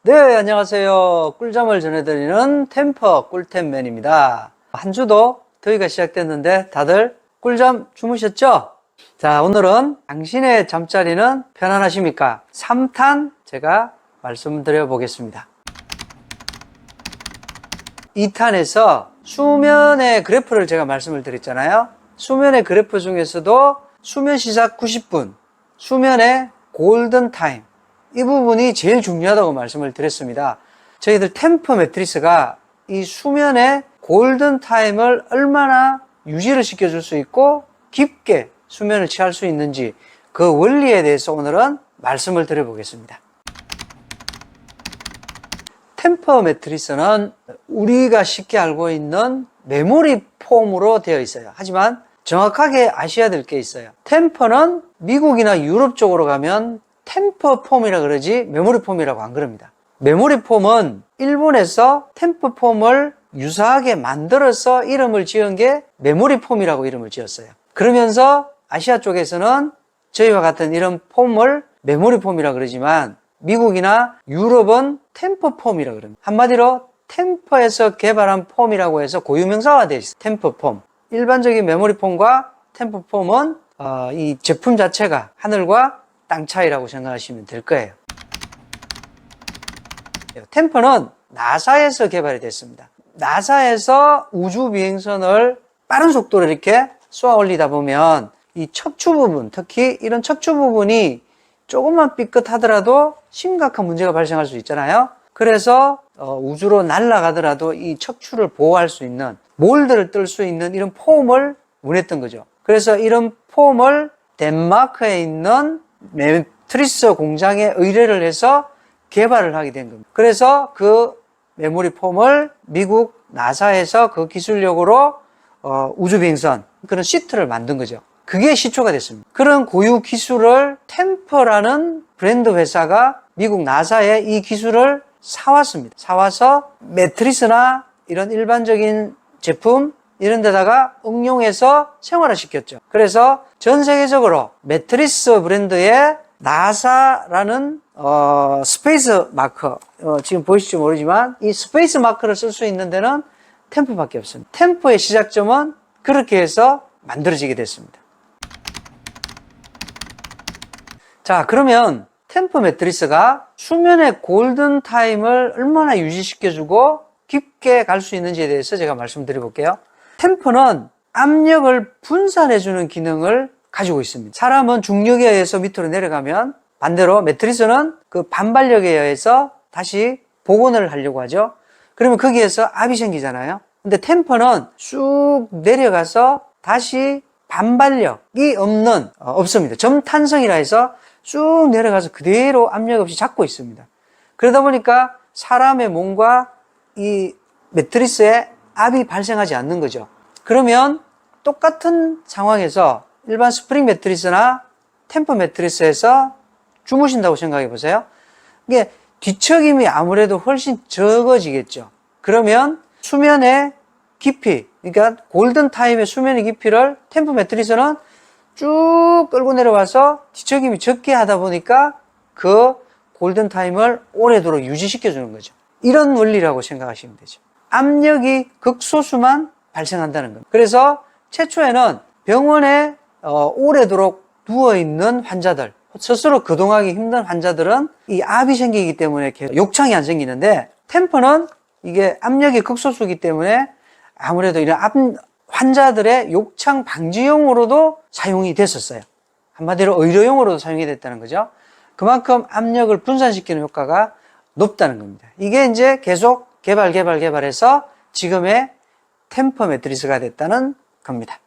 네, 안녕하세요. 꿀잠을 전해드리는 템퍼 꿀템맨입니다. 한 주도 더위가 시작됐는데 다들 꿀잠 주무셨죠? 자, 오늘은 당신의 잠자리는 편안하십니까? 3탄 제가 말씀드려 보겠습니다. 2탄에서 수면의 그래프를 제가 말씀을 드렸잖아요. 수면의 그래프 중에서도 수면 시작 90분, 수면의 골든타임, 이 부분이 제일 중요하다고 말씀을 드렸습니다. 저희들 템퍼 매트리스가 이 수면의 골든타임을 얼마나 유지를 시켜줄 수 있고 깊게 수면을 취할 수 있는지 그 원리에 대해서 오늘은 말씀을 드려보겠습니다. 템퍼 매트리스는 우리가 쉽게 알고 있는 메모리 폼으로 되어 있어요. 하지만 정확하게 아셔야 될 게 있어요. 템퍼는 미국이나 유럽 쪽으로 가면 템퍼 폼이라 그러지 메모리 폼이라고 안 그럽니다. 메모리 폼은 일본에서 템퍼 폼을 유사하게 만들어서 이름을 지은 게 메모리 폼이라고 이름을 지었어요. 그러면서 아시아 쪽에서는 저희와 같은 이런 폼을 메모리 폼이라 그러지만 미국이나 유럽은 템퍼 폼이라 그럽니다. 한마디로 템퍼에서 개발한 폼이라고 해서 고유명사가 되어 있어요. 템퍼 폼. 일반적인 메모리 폼과 템퍼 폼은 이 제품 자체가 하늘과 땅 차이라고 생각하시면 될 거예요. 템퍼는 나사에서 개발이 됐습니다. 나사에서 우주 비행선을 빠른 속도로 이렇게 쏘아 올리다 보면 이 척추 부분, 특히 이런 척추 부분이 조금만 삐끗하더라도 심각한 문제가 발생할 수 있잖아요. 그래서 우주로 날아가더라도 이 척추를 보호할 수 있는, 몰드를 뜰 수 있는 이런 폼을 원했던 거죠. 그래서 이런 폼을 덴마크에 있는 매트리스 공장에 의뢰를 해서 개발을 하게 된 겁니다. 그래서 그 메모리 폼을 미국 나사에서 그 기술력으로 우주비행선, 그런 시트를 만든 거죠. 그게 시초가 됐습니다. 그런 고유 기술을 템퍼라는 브랜드 회사가 미국 나사에 이 기술을 사왔습니다. 사와서 매트리스나 이런 일반적인 제품 이런 데다가 응용해서 생활화 시켰죠. 그래서 전 세계적으로 매트리스 브랜드의 나사라는 스페이스 마크, 지금 보이실지 모르지만 이 스페이스 마크를 쓸 수 있는 데는 템퍼밖에 없습니다. 템퍼의 시작점은 그렇게 해서 만들어지게 됐습니다. 자, 그러면 템퍼 매트리스가 수면의 골든타임을 얼마나 유지시켜주고 깊게 갈 수 있는지에 대해서 제가 말씀드려 볼게요. 템퍼는 압력을 분산해주는 기능을 가지고 있습니다. 사람은 중력에 의해서 밑으로 내려가면 반대로 매트리스는 그 반발력에 의해서 다시 복원을 하려고 하죠. 그러면 거기에서 압이 생기잖아요. 근데 템퍼는 쑥 내려가서 다시 반발력이 없습니다. 점탄성이라 해서 쭉 내려가서 그대로 압력 없이 잡고 있습니다. 그러다 보니까 사람의 몸과 이 매트리스에 압이 발생하지 않는 거죠. 그러면 똑같은 상황에서 일반 스프링 매트리스나 템퍼 매트리스에서 주무신다고 생각해 보세요. 이게 뒤척임이 아무래도 훨씬 적어지겠죠. 그러면 수면의 깊이, 그러니까 골든타임의 수면의 깊이를 템퍼 매트리스는 쭉 끌고 내려와서 뒤척임이 적게 하다 보니까 그 골든타임을 오래도록 유지시켜주는 거죠. 이런 원리라고 생각하시면 되죠. 압력이 극소수만 발생한다는 겁니다. 그래서 최초에는 병원에 오래도록 누워있는 환자들, 스스로 거동하기 힘든 환자들은 이 압이 생기기 때문에 욕창이 안 생기는데 템퍼는 이게 압력이 극소수이기 때문에 아무래도 이런 환자들의 욕창 방지용으로도 사용이 됐었어요. 한마디로 의료용으로도 사용이 됐다는 거죠. 그만큼 압력을 분산시키는 효과가 높다는 겁니다. 이게 이제 계속 개발해서 지금의 템퍼 매트리스가 됐다는 겁니다.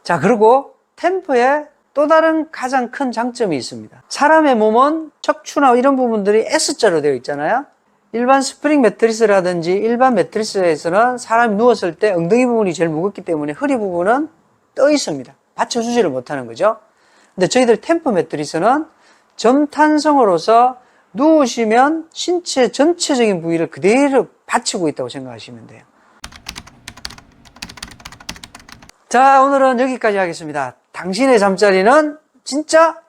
자, 그리고 템퍼의 또 다른 가장 큰 장점이 있습니다. 사람의 몸은 척추나 이런 부분들이 S자로 되어 있잖아요. 일반 스프링 매트리스라든지 일반 매트리스에서는 사람이 누웠을 때 엉덩이 부분이 제일 무겁기 때문에 허리 부분은 떠 있습니다. 받쳐주지를 못하는 거죠. 근데 저희들 템퍼 매트리스는 점탄성으로서 누우시면 신체 전체적인 부위를 그대로 받치고 있다고 생각하시면 돼요. 자, 오늘은 여기까지 하겠습니다. 당신의 잠자리는 진짜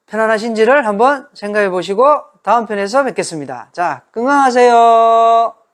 편안하신지를 한번 생각해 보시고 다음 편에서 뵙겠습니다. 자, 건강하세요.